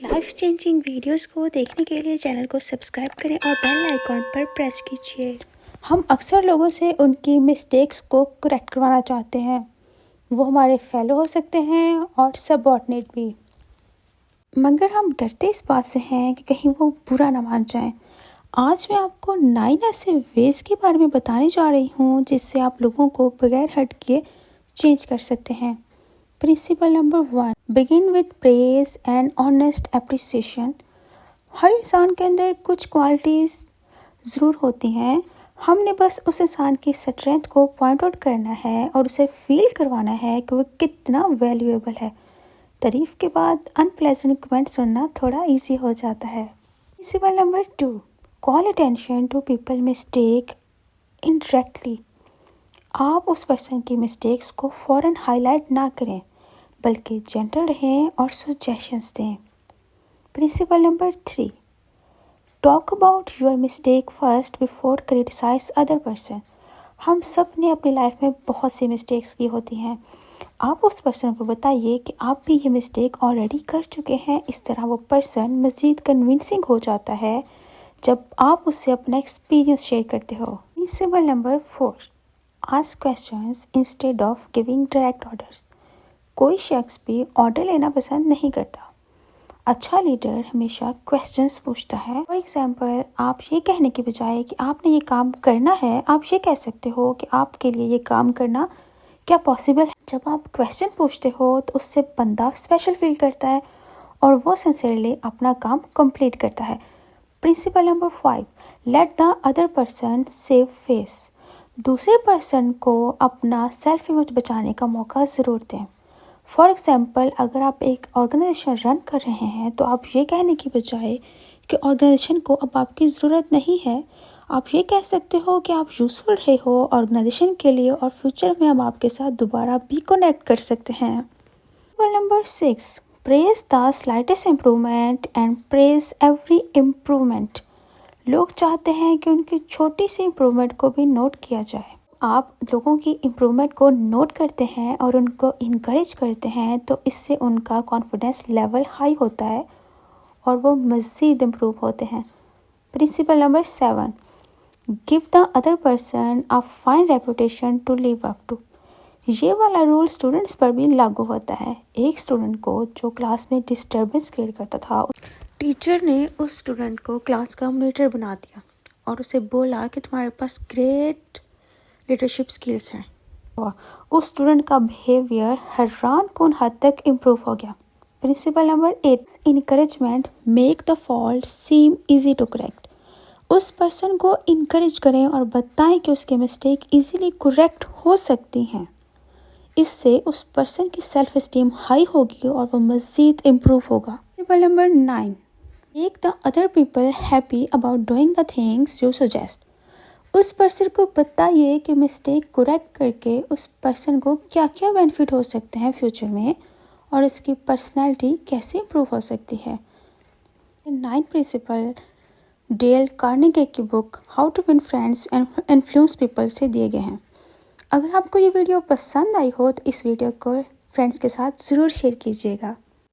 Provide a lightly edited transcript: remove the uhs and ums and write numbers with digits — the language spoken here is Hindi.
लाइफ चेंजिंग वीडियोस को देखने के लिए चैनल को सब्सक्राइब करें और बेल आइकॉन पर प्रेस कीजिए। हम अक्सर लोगों से उनकी मिस्टेक्स को करेक्ट करवाना चाहते हैं। वो हमारे फेलो हो सकते हैं और सबऑर्डिनेट भी, मगर हम डरते इस बात से हैं कि कहीं वो बुरा ना मान जाएं। आज मैं आपको 9 ऐसे वेज के बारे में बताने जा रही हूँ जिससे आप लोगों को बगैर हट के चेंज कर सकते हैं। Principle number 1, begin with praise and honest appreciation. हर इंसान के अंदर कुछ क्वालिटीज़ ज़रूर होती हैं। हमने बस उस इंसान की स्ट्रेंथ को पॉइंट आउट करना है और उसे फील करवाना है कि वो कितना वैल्यूएबल है। तारीफ के बाद अनप्लेजेंट कमेंट सुनना थोड़ा इजी हो जाता है। Principle number 2, call attention to people mistake indirectly. आप उस पर्सन की मिस्टेक्स को फ़ौरन हाईलाइट ना करें, बल्कि जेंटल रहें और सजेशंस दें। Principle number 3, talk about your mistake first before criticise other person. हम सब ने अपनी लाइफ में बहुत सी मिस्टेक्स की होती हैं। आप उस पर्सन को बताइए कि आप भी ये मिस्टेक ऑलरेडी कर चुके हैं। इस तरह वो पर्सन मज़ीद कन्विंसिंग हो जाता है जब आप उससे अपना एक्सपीरियंस शेयर करते हो। Principle number 4, ask questions instead of giving direct orders. कोई शख्स भी ऑर्डर लेना पसंद नहीं करता। अच्छा लीडर हमेशा क्वेश्चंस पूछता है। फॉर एग्जांपल, आप ये कहने के बजाय कि आपने ये काम करना है, आप ये कह सकते हो कि आपके लिए ये काम करना क्या पॉसिबल है। जब आप क्वेश्चन पूछते हो तो उससे बंदा स्पेशल फील करता है और वो सिंसियरली अपना काम कंप्लीट करता है। Principle number 5, let the other person save face. दूसरे पर्सन को अपना सेल्फ इमेज बचाने का मौका ज़रूर दें। फॉर एग्ज़ाम्पल, अगर आप एक ऑर्गेनाइजेशन रन कर रहे हैं तो आप ये कहने की बजाय कि ऑर्गेनाइजेशन को अब आपकी ज़रूरत नहीं है, आप ये कह सकते हो कि आप यूज़फुल रहे हो ऑर्गेनाइजेशन के लिए और फ्यूचर में हम आपके साथ दोबारा भी कनेक्ट कर सकते हैं। Number 6, praise the slightest improvement and praise every improvement. लोग चाहते हैं कि उनकी छोटी सी इम्प्रूवमेंट को भी नोट किया जाए। आप लोगों की इम्प्रूवमेंट को नोट करते हैं और उनको इनकरेज करते हैं तो इससे उनका कॉन्फिडेंस लेवल हाई होता है और वो मज़ीद इम्प्रूव होते हैं। Principle number 7, give the other person a fine reputation to live up to. ये वाला रूल स्टूडेंट्स पर भी लागू होता है। एक स्टूडेंट को जो क्लास में डिस्टर्बेंस क्रिएट करता था, टीचर ने उस स्टूडेंट को क्लास का मॉनिटर बना दिया और उसे बोला कि तुम्हारे पास ग्रेट लीडरशिप स्किल्स हैं। उस स्टूडेंट का बिहेवियर हैरान कुन हद तक इम्प्रूव हो गया। Principle number 8, encouragement make the fault seem easy to correct. उस पर्सन को इनकरेज करें और बताएं कि उसके मिस्टेक इजीली करेक्ट हो सकती हैं। इससे उस पर्सन की सेल्फ एस्टीम हाई होगी और वो मज़ीद इम्प्रूव होगा। Principle number 9, make the other people happy about doing the things you suggest. उस पर्सन को बताइए कि मिस्टेक करेक्ट करके उस पर्सन को क्या क्या बेनिफिट हो सकते हैं फ्यूचर में और इसकी पर्सनैलिटी कैसे इम्प्रूव हो सकती है। 9 प्रिंसिपल डेल कार्नेगी की book how to win friends and influence people से दिए गए हैं। अगर आपको ये वीडियो पसंद आई हो तो इस वीडियो को फ्रेंड्स के साथ ज़रूर शेयर कीजिएगा।